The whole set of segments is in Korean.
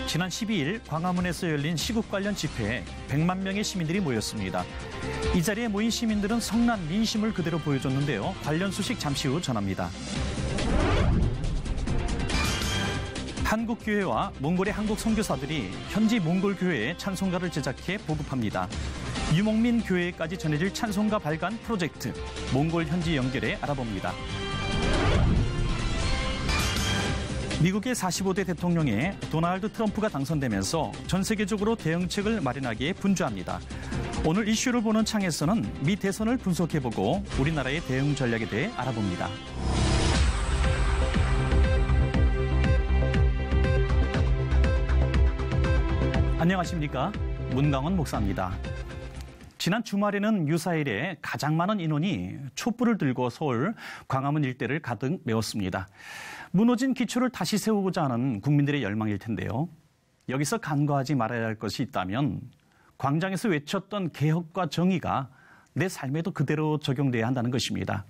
지난 12일 광화문에서 열린 시국 관련 집회에 100만 명의 시민들이 모였습니다. 이 자리에 모인 시민들은 성난 민심을 그대로 보여줬는데요. 관련 소식 잠시 후 전합니다. 한국교회와 몽골의 한국 선교사들이 현지 몽골 교회에 찬송가를 제작해 보급합니다. 유목민 교회까지 전해질 찬송가 발간 프로젝트, 몽골 현지 연결해 알아봅니다. 미국의 45대 대통령에 도널드 트럼프가 당선되면서 전 세계적으로 대응책을 마련하기에 분주합니다. 오늘 이슈를 보는 창에서는 미 대선을 분석해보고 우리나라의 대응 전략에 대해 알아봅니다. 안녕하십니까? 문강원 목사입니다. 지난 주말에는 유사일에 가장 많은 인원이 촛불을 들고 서울 광화문 일대를 가득 메웠습니다. 무너진 기초를 다시 세우고자 하는 국민들의 열망일 텐데요. 여기서 간과하지 말아야 할 것이 있다면 광장에서 외쳤던 개혁과 정의가 내 삶에도 그대로 적용돼야 한다는 것입니다.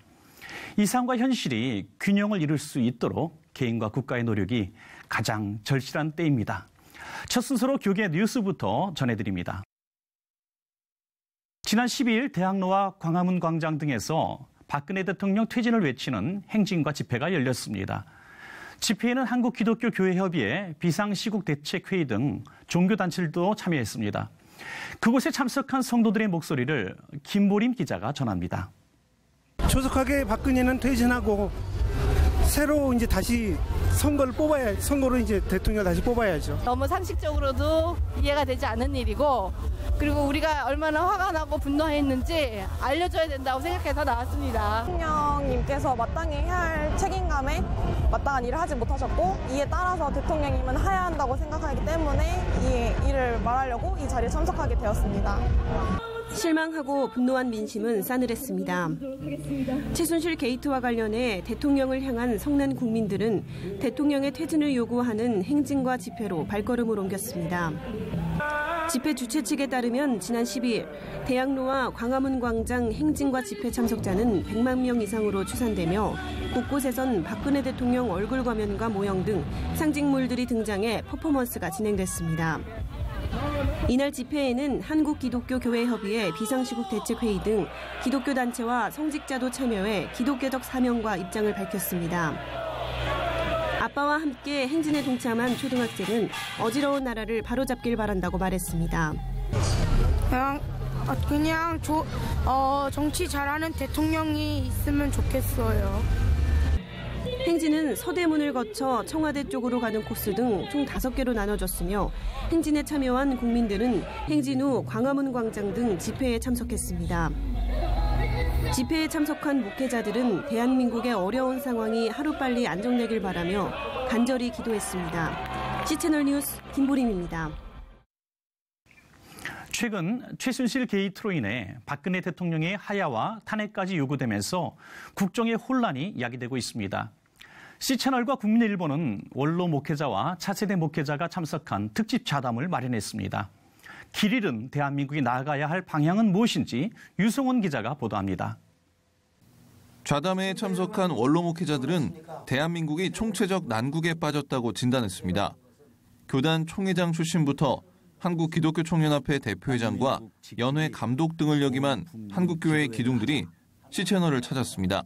이 상황과 현실이 균형을 이룰 수 있도록 개인과 국가의 노력이 가장 절실한 때입니다. 첫 순서로 교계 뉴스부터 전해드립니다. 지난 12일 대학로와 광화문 광장 등에서 박근혜 대통령 퇴진을 외치는 행진과 집회가 열렸습니다. 집회에는 한국기독교교회협의회, 비상시국대책회의 등 종교단체들도 참여했습니다. 그곳에 참석한 성도들의 목소리를 김보림 기자가 전합니다. 조속하게 박근혜는 퇴진하고 새로 이제 다시 선거로 이제 대통령을 다시 뽑아야죠. 너무 상식적으로도 이해가 되지 않는 일이고, 그리고 우리가 얼마나 화가 나고 분노했는지 알려줘야 된다고 생각해서 나왔습니다. 대통령님께서 마땅히 해야 할 책임감에 마땅한 일을 하지 못하셨고, 이에 따라서 대통령님은 해야 한다고 생각하기 때문에 이 일을 말하려고 이 자리에 참석하게 되었습니다. 실망하고 분노한 민심은 싸늘했습니다. 최순실 게이트와 관련해 대통령을 향한 성난 국민들은 대통령의 퇴진을 요구하는 행진과 집회로 발걸음을 옮겼습니다. 집회 주최 측에 따르면 지난 12일 대학로와 광화문 광장 행진과 집회 참석자는 100만 명 이상으로 추산되며 곳곳에선 박근혜 대통령 얼굴 가면과 모형 등 상징물들이 등장해 퍼포먼스가 진행됐습니다. 이날 집회에는 한국기독교교회협의회 비상시국대책회의 등 기독교 단체와 성직자도 참여해 기독교적 사명과 입장을 밝혔습니다. 아빠와 함께 행진에 동참한 초등학생은 어지러운 나라를 바로잡길 바란다고 말했습니다. 그냥 정치 잘하는 대통령이 있으면 좋겠어요. 행진은 서대문을 거쳐 청와대 쪽으로 가는 코스 등 총 5개로 나눠졌으며 행진에 참여한 국민들은 행진 후 광화문 광장 등 집회에 참석했습니다. 집회에 참석한 목회자들은 대한민국의 어려운 상황이 하루빨리 안정되길 바라며 간절히 기도했습니다. C채널 뉴스 김보림입니다. 최근 최순실 게이트로 인해 박근혜 대통령의 하야와 탄핵까지 요구되면서 국정의 혼란이 야기되고 있습니다. C채널과 국민일보는 원로 목회자와 차세대 목회자가 참석한 특집 좌담을 마련했습니다. 길 잃은 대한민국이 나아가야 할 방향은 무엇인지 유성원 기자가 보도합니다. 좌담회에 참석한 원로 목회자들은 대한민국이 총체적 난국에 빠졌다고 진단했습니다. 교단 총회장 출신부터 한국기독교총연합회 대표회장과 연회 감독 등을 역임한 한국교회의 기둥들이 C채널을 찾았습니다.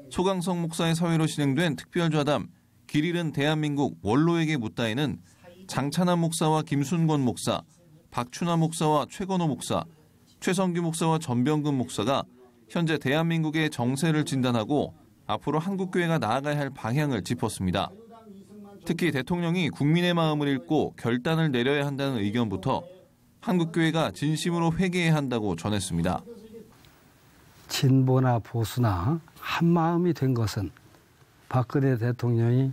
소강성 목사의 사회로 진행된 특별좌담 길 잃은 대한민국 원로에게 묻다에는 장찬환 목사와 김순권 목사, 박춘하 목사와 최건호 목사, 최성규 목사와 전병근 목사가 현재 대한민국의 정세를 진단하고 앞으로 한국교회가 나아가야 할 방향을 짚었습니다. 특히 대통령이 국민의 마음을 읽고 결단을 내려야 한다는 의견부터 한국교회가 진심으로 회개해야 한다고 전했습니다. 진보나 보수나 한마음이 된 것은 박근혜 대통령이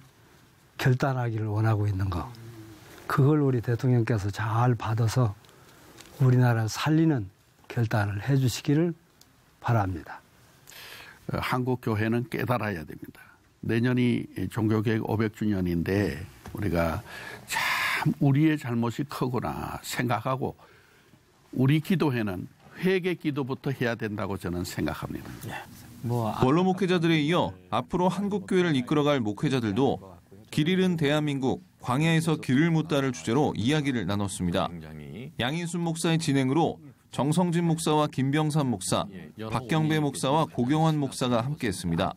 결단하기를 원하고 있는 것. 그걸 우리 대통령께서 잘 받아서 우리나라를 살리는 결단을 해 주시기를 바랍니다. 한국교회는 깨달아야 됩니다. 내년이 종교개혁 500주년인데 우리가 참 우리의 잘못이 크구나 생각하고 우리 기도회는 회개 기도부터 해야 된다고 저는 생각합니다. 원로 목회자들에 이어 앞으로 한국교회를 이끌어갈 목회자들도 길 잃은 대한민국, 광야에서 길을 묻다를 주제로 이야기를 나눴습니다. 양인순 목사의 진행으로 정성진 목사와 김병삼 목사, 박경배 목사와 고경환 목사가 함께했습니다.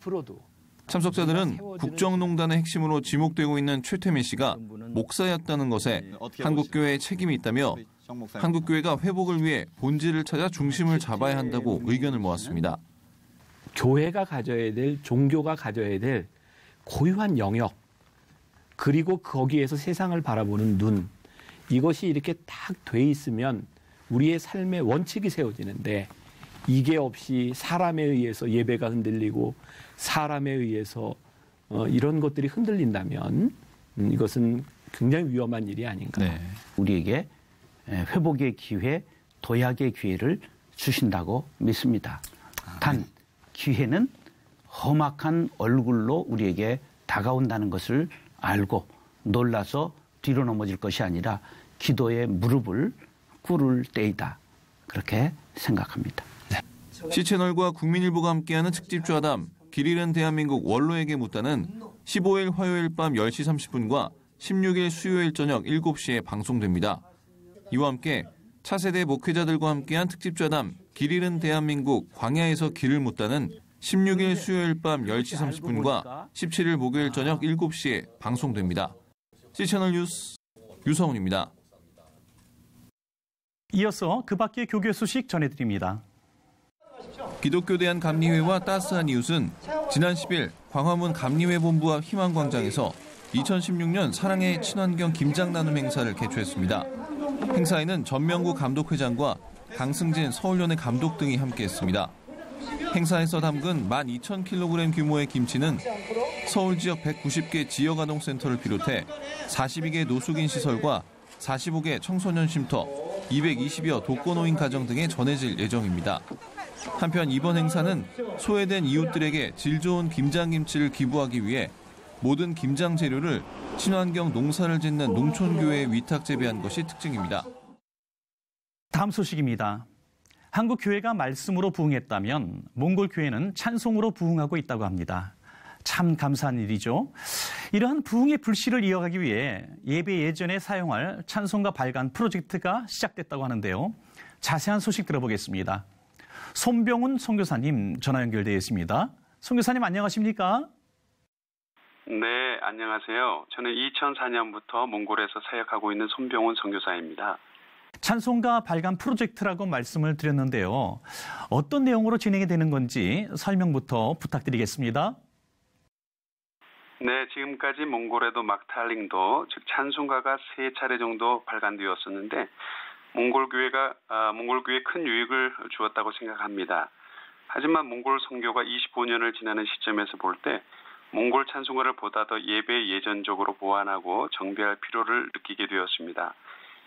참석자들은 국정농단의 핵심으로 지목되고 있는 최태민 씨가 목사였다는 것에 한국교회의 책임이 있다며 한국교회가 회복을 위해 본질을 찾아 중심을 잡아야 한다고 의견을 모았습니다. 교회가 가져야 될, 종교가 가져야 될 고유한 영역, 그리고 거기에서 세상을 바라보는 눈, 이것이 이렇게 딱 돼 있으면 우리의 삶의 원칙이 세워지는데, 이게 없이 사람에 의해서 예배가 흔들리고 사람에 의해서 이런 것들이 흔들린다면 이것은 굉장히 위험한 일이 아닌가. 네. 우리에게 회복의 기회, 도약의 기회를 주신다고 믿습니다. 단 기회는 험악한 얼굴로 우리에게 다가온다는 것을 알고 놀라서 뒤로 넘어질 것이 아니라 기도의 무릎을 꿇을 때이다. 그렇게 생각합니다. 네. C채널과 국민일보가 함께하는 특집 좌담 길 잃은 대한민국 원로에게 묻다는 15일 화요일 밤 10시 30분과 16일 수요일 저녁 7시에 방송됩니다. 이와 함께 차세대 목회자들과 함께한 특집 좌담 길 잃은 대한민국 광야에서 길을 묻다는 16일 수요일 밤 10시 30분과 17일 목요일 저녁 7시에 방송됩니다. C채널 뉴스 유성훈입니다. 이어서 그 밖의 교교 소식 전해드립니다. 기독교대한 감리회와 따스한 이웃은 지난 10일 광화문 감리회 본부와 희망광장에서 2016년 사랑의 친환경 김장 나눔 행사를 개최했습니다. 행사에는 전명구 감독회장과 강승진 서울연회 감독 등이 함께했습니다. 행사에서 담근 12,000kg 규모의 김치는 서울 지역 190개 지역아동센터를 비롯해 42개 노숙인 시설과 45개 청소년 쉼터, 220여 독거노인 가정 등에 전해질 예정입니다. 한편 이번 행사는 소외된 이웃들에게 질 좋은 김장김치를 기부하기 위해 모든 김장 재료를 친환경 농사를 짓는 농촌교회에 위탁 재배한 것이 특징입니다. 다음 소식입니다. 한국 교회가 말씀으로 부흥했다면 몽골 교회는 찬송으로 부흥하고 있다고 합니다. 참 감사한 일이죠. 이러한 부흥의 불씨를 이어가기 위해 예배 예전에 사용할 찬송가 발간 프로젝트가 시작됐다고 하는데요. 자세한 소식 들어보겠습니다. 손병훈 선교사님 전화 연결되어 있습니다. 선교사님 안녕하십니까? 네, 안녕하세요. 저는 2004년부터 몽골에서 사역하고 있는 손병훈 선교사입니다. 찬송가 발간 프로젝트라고 말씀을 드렸는데요. 어떤 내용으로 진행이 되는 건지 설명부터 부탁드리겠습니다. 네, 지금까지 몽골에도 막탈링도, 즉 찬송가가 3차례 정도 발간되었었는데 몽골 교회에 큰 유익을 주었다고 생각합니다. 하지만 몽골 선교가 25년을 지나는 시점에서 볼 때 몽골 찬송가를 보다 더 예배 예전적으로 보완하고 정비할 필요를 느끼게 되었습니다.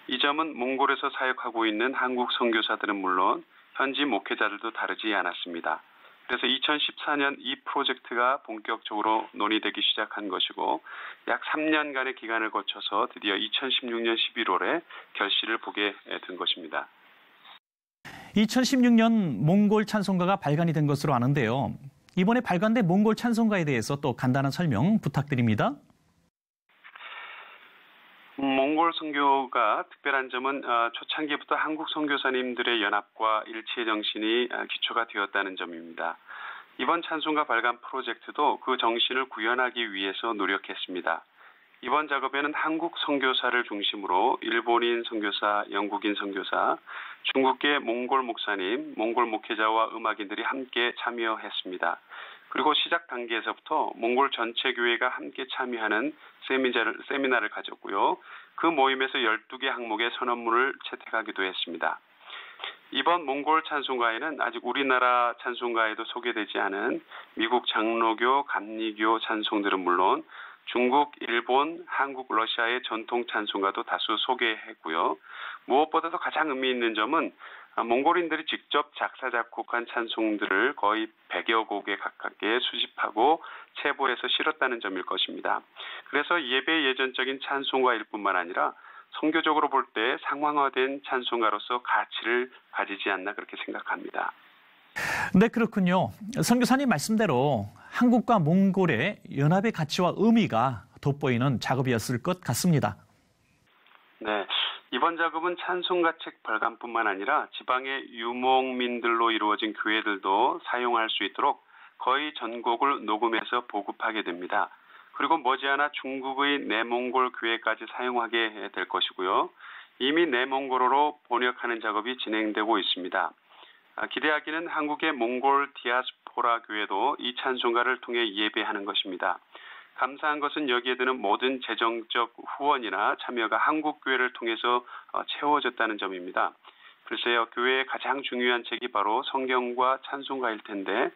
이 점은 몽골에서 사역하고 있는 한국 선교사들은 물론 현지 목회자들도 다르지 않았습니다. 그래서 2014년 이 프로젝트가 본격적으로 논의되기 시작한 것이고 약 3년간의 기간을 거쳐서 드디어 2016년 11월에 결실을 보게 된 것입니다. 2016년 몽골 찬송가가 발간이 된 것으로 아는데요. 이번에 발간된 몽골 찬송가에 대해서 또 간단한 설명 부탁드립니다. 몽골 선교가 특별한 점은 초창기부터 한국 선교사님들의 연합과 일치의 정신이 기초가 되었다는 점입니다. 이번 찬송가 발간 프로젝트도 그 정신을 구현하기 위해서 노력했습니다. 이번 작업에는 한국 선교사를 중심으로 일본인 선교사, 영국인 선교사, 중국계 몽골 목사님, 몽골 목회자와 음악인들이 함께 참여했습니다. 그리고 시작 단계에서부터 몽골 전체 교회가 함께 참여하는 세미나를 가졌고요. 그 모임에서 12개 항목의 선언문을 채택하기도 했습니다. 이번 몽골 찬송가에는 아직 우리나라 찬송가에도 소개되지 않은 미국 장로교, 감리교 찬송들은 물론 중국, 일본, 한국, 러시아의 전통 찬송가도 다수 소개했고요. 무엇보다도 가장 의미 있는 점은 몽골인들이 직접 작사, 작곡한 찬송들을 거의 100여 곡에 가깝게 수집하고 체보해서 실었다는 점일 것입니다. 그래서 예배 예전적인 찬송가일 뿐만 아니라 선교적으로 볼 때 상황화된 찬송가로서 가치를 가지지 않나 그렇게 생각합니다. 네, 그렇군요. 선교사님 말씀대로 한국과 몽골의 연합의 가치와 의미가 돋보이는 작업이었을 것 같습니다. 네, 이번 작업은 찬송가책 발간뿐만 아니라 지방의 유목민들로 이루어진 교회들도 사용할 수 있도록 거의 전곡을 녹음해서 보급하게 됩니다. 그리고 머지않아 중국의 내몽골 교회까지 사용하게 될 것이고요. 이미 내몽골어로 번역하는 작업이 진행되고 있습니다. 기대하기는 한국의 몽골 디아스포라 교회도 이 찬송가를 통해 예배하는 것입니다. 감사한 것은 여기에 드는 모든 재정적 후원이나 참여가 한국 교회를 통해서 채워졌다는 점입니다. 글쎄요, 교회의 가장 중요한 책이 바로 성경과 찬송가일 텐데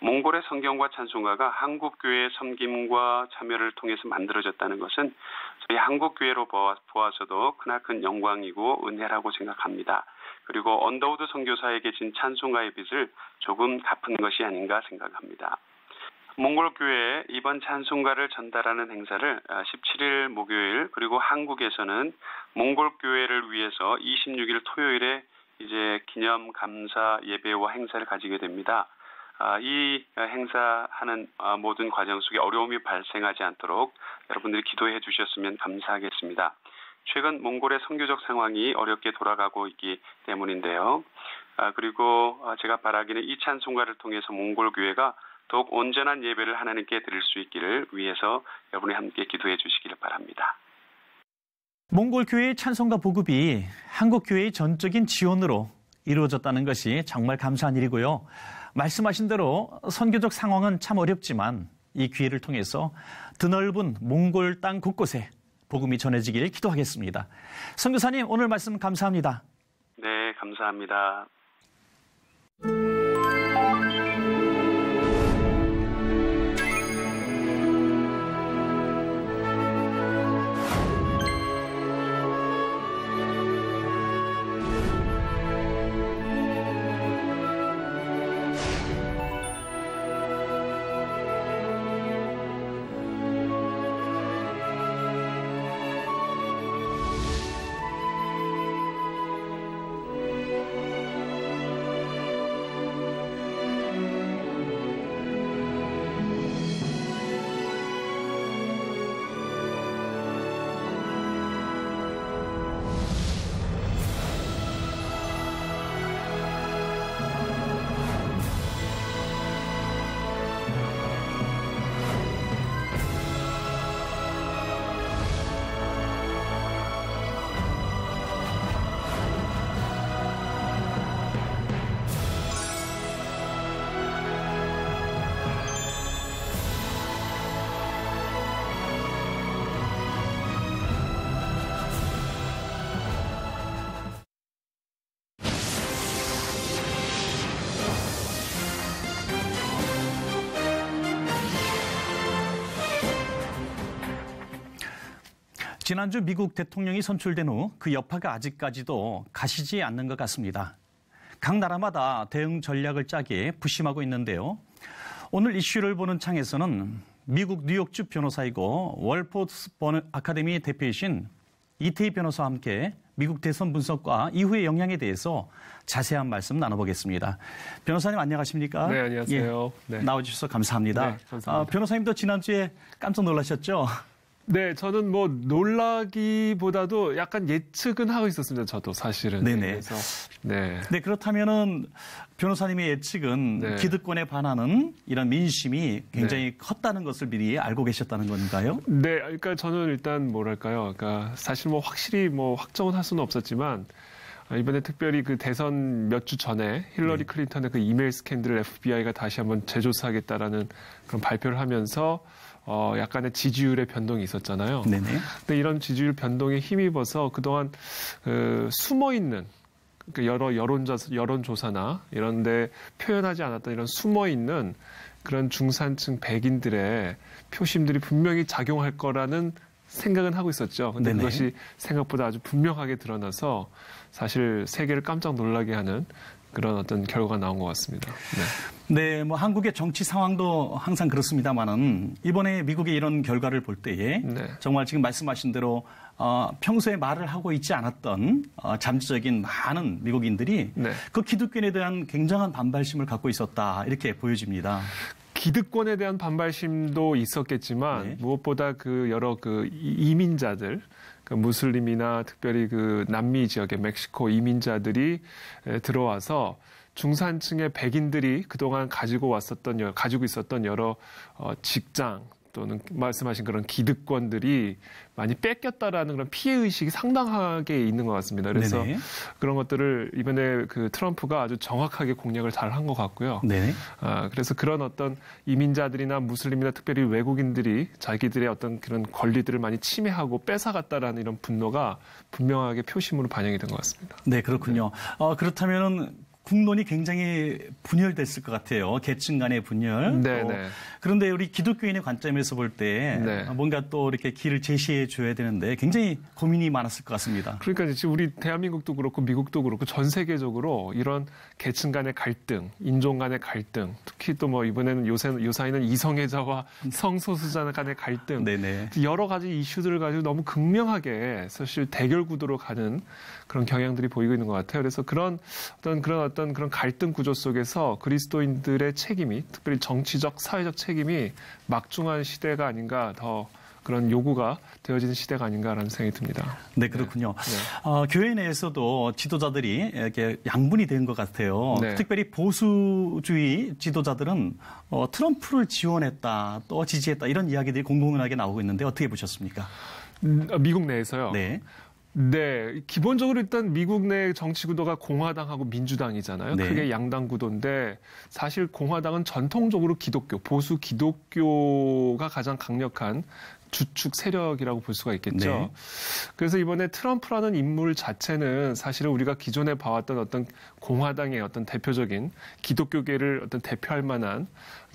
몽골의 성경과 찬송가가 한국 교회의 섬김과 참여를 통해서 만들어졌다는 것은 저희 한국 교회로 보아서도 크나큰 영광이고 은혜라고 생각합니다. 그리고 언더우드 선교사에게 진 찬송가의 빚을 조금 갚은 것이 아닌가 생각합니다. 몽골 교회에 이번 찬송가를 전달하는 행사를 17일 목요일 그리고 한국에서는 몽골 교회를 위해서 26일 토요일에 이제 기념 감사 예배와 행사를 가지게 됩니다. 이 행사하는 모든 과정 속에 어려움이 발생하지 않도록 여러분들이 기도해 주셨으면 감사하겠습니다. 최근 몽골의 선교적 상황이 어렵게 돌아가고 있기 때문인데요. 그리고 제가 바라기는 이 찬송가를 통해서 몽골 교회가 더욱 온전한 예배를 하나님께 드릴 수 있기를 위해서 여러분이 함께 기도해 주시기를 바랍니다. 몽골 교회의 찬송가 보급이 한국 교회의 전적인 지원으로 이루어졌다는 것이 정말 감사한 일이고요. 말씀하신 대로 선교적 상황은 참 어렵지만 이 기회를 통해서 드넓은 몽골 땅 곳곳에 복음이 전해지길 기도하겠습니다. 선교사님, 오늘 말씀 감사합니다. 네, 감사합니다. 지난주 미국 대통령이 선출된 후 그 여파가 아직까지도 가시지 않는 것 같습니다. 각 나라마다 대응 전략을 짜기에 부심하고 있는데요. 오늘 이슈를 보는 창에서는 미국 뉴욕주 변호사이고 월포스 아카데미 대표이신 이태희 변호사와 함께 미국 대선 분석과 이후의 영향에 대해서 자세한 말씀 나눠보겠습니다. 변호사님 안녕하십니까? 네, 안녕하세요. 예, 네. 나와주셔서 감사합니다. 네, 감사합니다. 변호사님도 지난주에 깜짝 놀라셨죠? 네, 저는 뭐 놀라기보다도 약간 예측은 하고 있었습니다. 저도 사실은. 네네. 그래서, 네. 네, 그렇다면은 변호사님의 예측은 네. 기득권에 반하는 이런 민심이 굉장히 컸다는 것을 미리 알고 계셨다는 건가요? 네, 그러니까 저는 일단 뭐랄까요. 그러니까 사실 뭐 확실히 뭐 확정은 할 수는 없었지만 이번에 특별히 그 대선 몇 주 전에 힐러리 클린턴의 그 이메일 스캔들을 FBI가 다시 한번 재조사하겠다라는 그런 발표를 하면서 약간의 지지율의 변동이 있었잖아요. 네네. 근데 이런 지지율 변동에 힘입어서 그동안 숨어 있는 여러 여론조사나 이런 데 표현하지 않았던 이런 숨어 있는 그런 중산층 백인들의 표심들이 분명히 작용할 거라는 생각은 하고 있었죠. 근데 네네. 그것이 생각보다 아주 분명하게 드러나서 사실 세계를 깜짝 놀라게 하는 그런 어떤 결과가 나온 것 같습니다. 네, 뭐 한국의 정치 상황도 항상 그렇습니다만은 이번에 미국의 이런 결과를 볼 때에 정말 지금 말씀하신 대로 평소에 말을 하고 있지 않았던 잠재적인 많은 미국인들이 그 기득권에 대한 굉장한 반발심을 갖고 있었다 이렇게 보여집니다. 기득권에 대한 반발심도 있었겠지만 무엇보다 그 여러 그 이민자들, 그 무슬림이나 특별히 그 남미 지역의 멕시코 이민자들이 들어와서 중산층의 백인들이 그동안 가지고 있었던 여러 직장 또는 말씀하신 그런 기득권들이 많이 뺏겼다라는 그런 피해의식이 상당하게 있는 것 같습니다. 그래서 네네. 그런 것들을 이번에 그 트럼프가 아주 정확하게 공략을 잘 한 것 같고요. 그래서 그런 어떤 이민자들이나 무슬림이나 특별히 외국인들이 자기들의 어떤 그런 권리들을 많이 침해하고 뺏어갔다라는 이런 분노가 분명하게 표심으로 반영이 된 것 같습니다. 네, 그렇군요. 그렇다면은 국론이 굉장히 분열됐을 것 같아요. 계층 간의 분열. 그런데 우리 기독교인의 관점에서 볼 때 뭔가 또 이렇게 길을 제시해 줘야 되는데 굉장히 고민이 많았을 것 같습니다. 그러니까 지금 우리 대한민국도 그렇고 미국도 그렇고 전 세계적으로 이런 계층 간의 갈등, 인종 간의 갈등, 특히 또 뭐 이번에는 요사이는 이성애자와 성소수자 간의 갈등, 여러 가지 이슈들을 가지고 너무 극명하게 사실 대결 구도로 가는 그런 경향들이 보이고 있는 것 같아요. 그래서 그런 갈등 구조 속에서 그리스도인들의 책임이, 특별히 정치적, 사회적 책임이 막중한 시대가 아닌가, 더 그런 요구가 되어지는 시대가 아닌가라는 생각이 듭니다. 네, 그렇군요. 교회 내에서도 지도자들이 이렇게 양분이 된 것 같아요. 특별히 보수주의 지도자들은 트럼프를 지원했다, 또 지지했다, 이런 이야기들이 공공연하게 나오고 있는데 어떻게 보셨습니까? 미국 내에서요? 네, 기본적으로 일단 미국 내 정치 구도가 공화당하고 민주당이잖아요. 크게 양당 구도인데 사실 공화당은 전통적으로 기독교, 보수 기독교가 가장 강력한 주축 세력이라고 볼 수가 있겠죠. 그래서 이번에 트럼프라는 인물 자체는 사실은 우리가 기존에 봐왔던 어떤 공화당의 어떤 대표적인 기독교계를 어떤 대표할 만한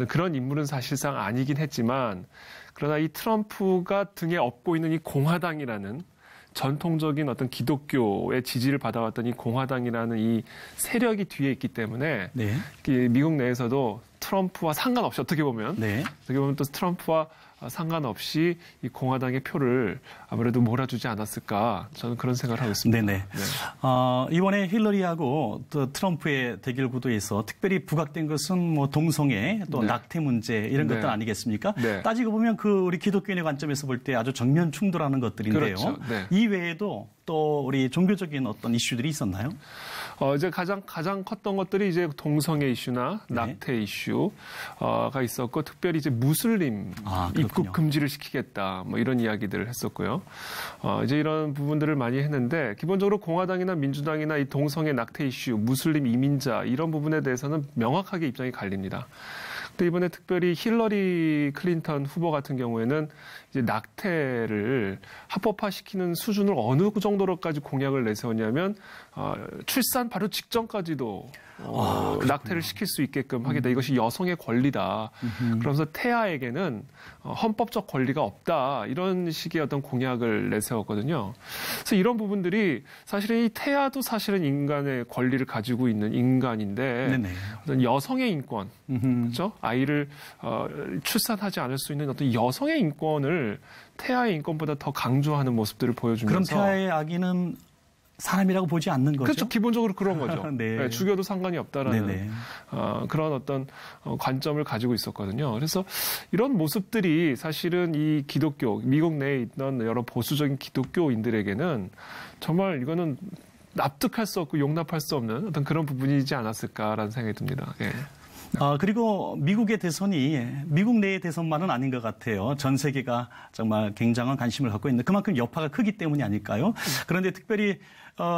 그런 인물은 사실상 아니긴 했지만, 그러나 이 트럼프가 등에 업고 있는 이 공화당이라는 전통적인 어떤 기독교의 지지를 받아왔던 이 공화당이라는 이 세력이 뒤에 있기 때문에 미국 내에서도 트럼프와 상관없이 어떻게 보면 또 트럼프와 상관없이 이 공화당의 표를 아무래도 몰아주지 않았을까, 저는 그런 생각을 하고 있습니다. 이번에 힐러리하고 또 트럼프의 대결 구도에서 특별히 부각된 것은 뭐 동성애, 또 낙태 문제 이런 것들 아니겠습니까? 따지고 보면 그 우리 기독교인의 관점에서 볼 때 아주 정면 충돌하는 것들인데요. 이 외에도 또 우리 종교적인 어떤 이슈들이 있었나요? 이제 가장 컸던 것들이 이제 동성애 이슈나 낙태 이슈가 있었고, 특별히 이제 무슬림 입국 금지를 시키겠다, 뭐 이런 이야기들을 했었고요. 이제 이런 부분들을 많이 했는데, 기본적으로 공화당이나 민주당이나 이 동성애 낙태 이슈, 무슬림 이민자 이런 부분에 대해서는 명확하게 입장이 갈립니다. 근데 이번에 특별히 힐러리 클린턴 후보 같은 경우에는 이제 낙태를 합법화시키는 수준을 어느 정도로까지 공약을 내세웠냐면 출산 바로 직전까지도 낙태를 시킬 수 있게끔 하겠다. 이것이 여성의 권리다. 그러면서 태아에게는 헌법적 권리가 없다. 이런 식의 어떤 공약을 내세웠거든요. 그래서 이런 부분들이 사실은 이 태아도 사실은 인간의 권리를 가지고 있는 인간인데 어떤 여성의 인권, 그렇죠? 아이를 출산하지 않을 수 있는 어떤 여성의 인권을 태아의 인권보다 더 강조하는 모습들을 보여주면서, 그럼 태아의 아기는 사람이라고 보지 않는 거죠? 그렇죠. 기본적으로 그런 거죠. 죽여도 상관이 없다라는 그런 어떤 관점을 가지고 있었거든요. 그래서 이런 모습들이 사실은 이 기독교, 미국 내에 있던 여러 보수적인 기독교인들에게는 정말 이거는 납득할 수 없고 용납할 수 없는 어떤 그런 부분이지 않았을까라는 생각이 듭니다. 그리고 미국의 대선이 미국 내의 대선만은 아닌 것 같아요. 전 세계가 정말 굉장한 관심을 갖고 있는, 그만큼 여파가 크기 때문이 아닐까요? 그런데 특별히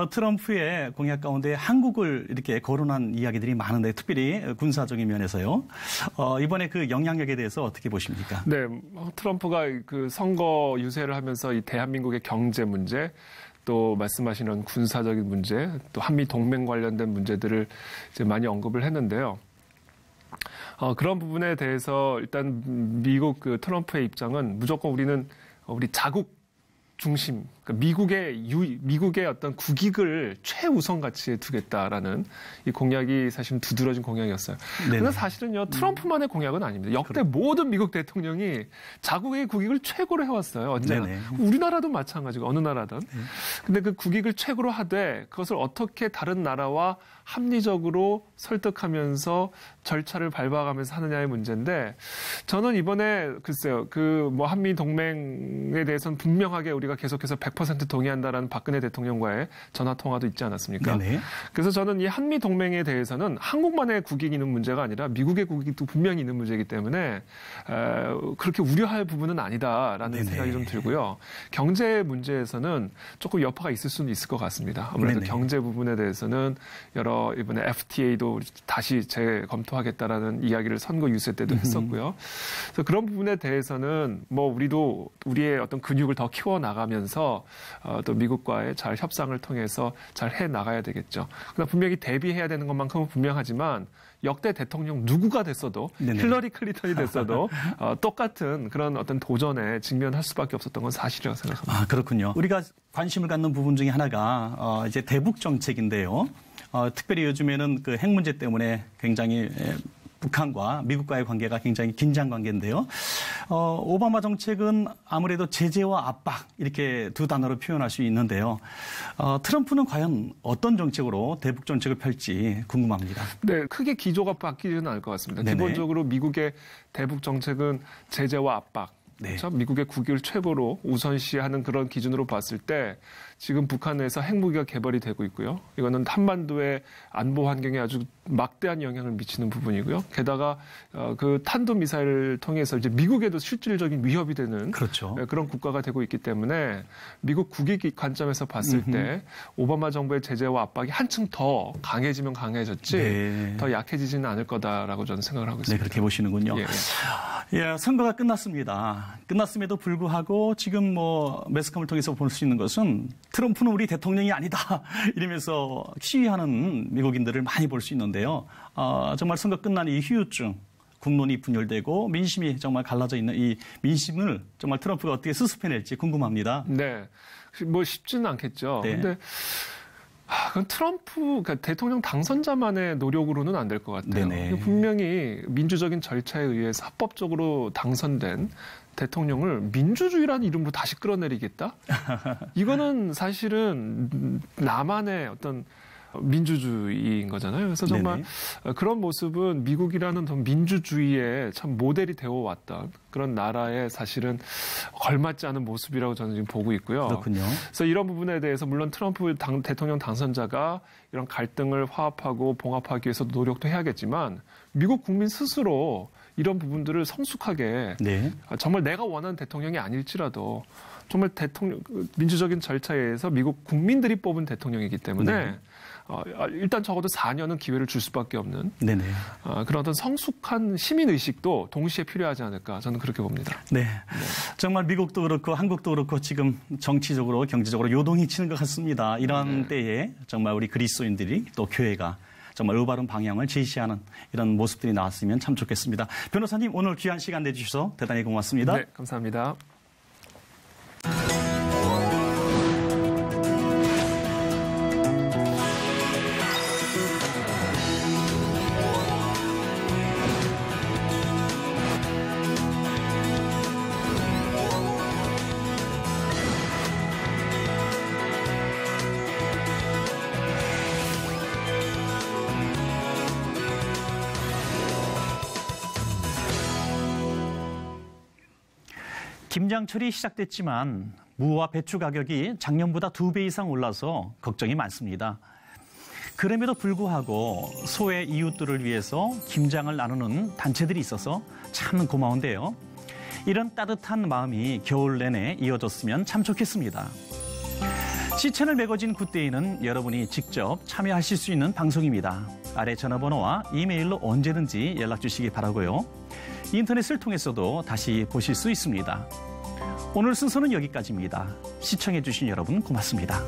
트럼프의 공약 가운데 한국을 이렇게 거론한 이야기들이 많은데, 특별히 군사적인 면에서요. 이번에 그 영향력에 대해서 어떻게 보십니까? 네, 트럼프가 그 선거 유세를 하면서 이 대한민국의 경제 문제, 또 말씀하시는 군사적인 문제, 또 한미 동맹 관련된 문제들을 이제 많이 언급을 했는데요. 그런 부분에 대해서 일단 미국 그 트럼프의 입장은 무조건 우리 자국 중심, 그러니까 미국의 어떤 국익을 최우선 가치에 두겠다라는 이 공약이 사실 두드러진 공약이었어요. 그런데 사실은요, 트럼프만의 공약은 아닙니다. 역대 모든 미국 대통령이 자국의 국익을 최고로 해왔어요. 언제나. 우리나라도 마찬가지고 어느 나라든. 근데 그 국익을 최고로 하되 그것을 어떻게 다른 나라와 합리적으로 설득하면서 절차를 밟아가면서 하느냐의 문제인데 저는 이번에 글쎄요 그 뭐 한미 동맹에 대해서는 분명하게 우리가 계속해서 100% 동의한다라는 박근혜 대통령과의 전화 통화도 있지 않았습니까? 네네. 그래서 저는 이 한미 동맹에 대해서는 한국만의 국익이 있는 문제가 아니라 미국의 국익도 분명히 있는 문제이기 때문에 그렇게 우려할 부분은 아니다라는 네네. 생각이 좀 들고요. 경제 문제에서는 조금 여파가 있을 수는 있을 것 같습니다. 아무래도 네네. 경제 부분에 대해서는 이번에 FTA도 다시 재검토하겠다라는 이야기를 선거 유세 때도 했었고요. 그래서 그런 부분에 대해서는 뭐 우리도 우리의 어떤 근육을 더 키워 나가면서 또 미국과의 잘 협상을 통해서 잘 해 나가야 되겠죠. 그러나 분명히 대비해야 되는 것만큼은 분명하지만 역대 대통령 누구가 됐어도 네네. 힐러리 클린턴이 됐어도 똑같은 그런 어떤 도전에 직면할 수밖에 없었던 건 사실이라고 생각합니다. 아, 그렇군요. 우리가 관심을 갖는 부분 중에 하나가 이제 대북 정책인데요. 특별히 요즘에는 그 핵 문제 때문에 굉장히 북한과 미국과의 관계가 굉장히 긴장 관계인데요. 오바마 정책은 아무래도 제재와 압박 이렇게 두 단어로 표현할 수 있는데요. 트럼프는 과연 어떤 정책으로 대북 정책을 펼지 궁금합니다. 네, 크게 기조가 바뀌지는 않을 것 같습니다. 네네. 기본적으로 미국의 대북 정책은 제재와 압박. 네. 그렇죠? 미국의 국익을 최고로 우선시하는 그런 기준으로 봤을 때 지금 북한에서 핵무기가 개발이 되고 있고요. 이거는 한반도의 안보 환경에 아주 막대한 영향을 미치는 부분이고요. 게다가 그 탄도미사일을 통해서 이제 미국에도 실질적인 위협이 되는 그렇죠. 그런 국가가 되고 있기 때문에 미국 국익 관점에서 봤을 때 오바마 정부의 제재와 압박이 한층 더 강해지면 강해졌지 네. 더 약해지지는 않을 거다라고 저는 생각을 하고 있습니다. 네, 그렇게 보시는군요. 예, 선거가 끝났습니다. 끝났음에도 불구하고 지금 뭐 매스컴을 통해서 볼 수 있는 것은 트럼프는 우리 대통령이 아니다 이러면서 시위하는 미국인들을 많이 볼 수 있는데요. 정말 선거 끝난 이 후유증, 국론이 분열되고 민심이 정말 갈라져 있는 이 민심을 정말 트럼프가 어떻게 수습해낼지 궁금합니다. 네, 뭐 쉽지는 않겠죠. 네. 근데 그건 트럼프 그러니까 대통령 당선자만의 노력으로는 안 될 것 같아요. 네네. 분명히 민주적인 절차에 의해서 합법적으로 당선된 대통령을 민주주의라는 이름으로 다시 끌어내리겠다? 이거는 사실은 나만의 어떤 민주주의인 거잖아요. 그래서 정말 그런 모습은 미국이라는 민주주의의 참 모델이 되어왔던 그런 나라의 사실은 걸맞지 않은 모습이라고 저는 지금 보고 있고요. 그렇군요. 그래서 이런 부분에 대해서 물론 트럼프 대통령 당선자가 이런 갈등을 화합하고 봉합하기 위해서 노력도 해야겠지만 미국 국민 스스로 이런 부분들을 성숙하게 정말 내가 원하는 대통령이 아닐지라도 정말 민주적인 절차에 의해서 미국 국민들이 뽑은 대통령이기 때문에 일단 적어도 4년은 기회를 줄 수밖에 없는 그런 어떤 성숙한 시민의식도 동시에 필요하지 않을까 저는 그렇게 봅니다. 네. 정말 미국도 그렇고 한국도 그렇고 지금 정치적으로 경제적으로 요동이 치는 것 같습니다. 이런 때에 정말 우리 그리스도인들이 또 교회가 정말 올바른 방향을 제시하는 이런 모습들이 나왔으면 참 좋겠습니다. 변호사님 오늘 귀한 시간 내주셔서 대단히 고맙습니다. 네, 감사합니다. 김장철이 시작됐지만 무와 배추 가격이 작년보다 2배 이상 올라서 걱정이 많습니다. 그럼에도 불구하고 소외 이웃들을 위해서 김장을 나누는 단체들이 있어서 참 고마운데요. 이런 따뜻한 마음이 겨울 내내 이어졌으면 참 좋겠습니다. 시체를 메거진 굿데이는 여러분이 직접 참여하실 수 있는 방송입니다. 아래 전화번호와 이메일로 언제든지 연락 주시기 바라고요. 인터넷을 통해서도 다시 보실 수 있습니다. 오늘 순서는 여기까지입니다. 시청해주신 여러분 고맙습니다.